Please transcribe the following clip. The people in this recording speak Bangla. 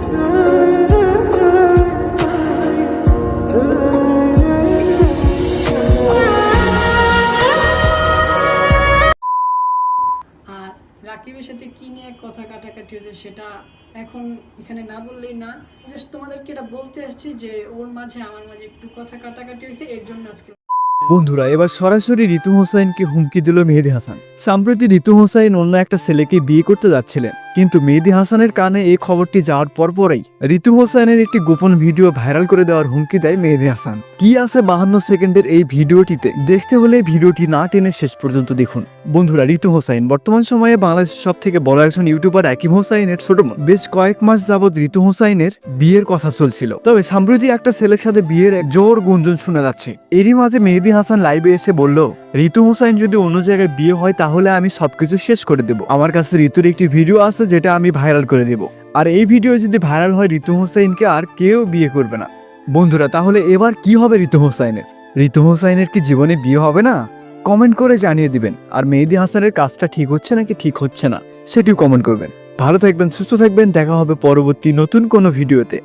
আর রাকিবের সাথে কি নিয়ে কথা কাটাকাটি হয়েছে সেটা এখন এখানে না বললেই না। জাস্ট তোমাদেরকে এটা বলতে আসছি যে ওর মাঝে আমার মাঝে একটু কথা কাটাকাটি হয়েছে, এর জন্য আজকে। বন্ধুরা, এবার সরাসরি ঋতু হোসাইনকে হুমকি দিল মেহেদী হাসান। সম্প্রতি ঋতু হোসাইন অন্য একটা ছেলেকে বিয়ে করতে যাচ্ছিলেন, কিন্তু মেহেদী হাসানের কানে এই খবরটি যাওয়ার পরপরই ঋতু হোসাইনের একটি গোপন ভিডিও ভাইরাল করে দেওয়ার হুমকি দেয় মেহেদী হাসান। কি আছে 52 সেকেন্ডের এই ভিডিওটিতে, দেখতে হলে ভিডিওটি না টেনে শেষ পর্যন্ত দেখুন। বন্ধুরা, ঋতু হোসাইন বর্তমান সময়ে বাংলাদেশের সব থেকে বড় একজন ইউটিউবার আকিব হোসাইনের ছোট বোন। বেশ কয়েক মাস যাবৎ ঋতু হোসাইনের বিয়ের কথা চলছিল, তবে সম্প্রতি একটা ছেলের সাথে বিয়ের এক জোর গুঞ্জন শোনা যাচ্ছে। এরই মাঝে মেহেদী হাসান লাইভে এসে বলল, ঋতু হোসাইন যদি অন্য জায়গায় বিয়ে হয় তাহলে আমি সবকিছু শেষ করে দেব। আমার কাছে ঋতুর একটি ভিডিও আছে যেটা আমি ভাইরাল করে দেব, আর এই ভিডিও যদি ভাইরাল হয় ঋতু হোসাইনকে আর কেউ বিয়ে করবে না। বন্ধুরা, তাহলে এবার কি হবে ঋতু হোসাইনের? ঋতু হোসাইনের কি জীবনে বিয়ে হবে না? কমেন্ট করে জানিয়ে দিবেন। আর মেহেদী হাসানের কাজটা ঠিক হচ্ছে নাকি ঠিক হচ্ছে না সেটিও কমেন্ট করবেন। ভালো থাকবেন, সুস্থ থাকবেন, দেখা হবে পরবর্তী নতুন কোনো ভিডিওতে।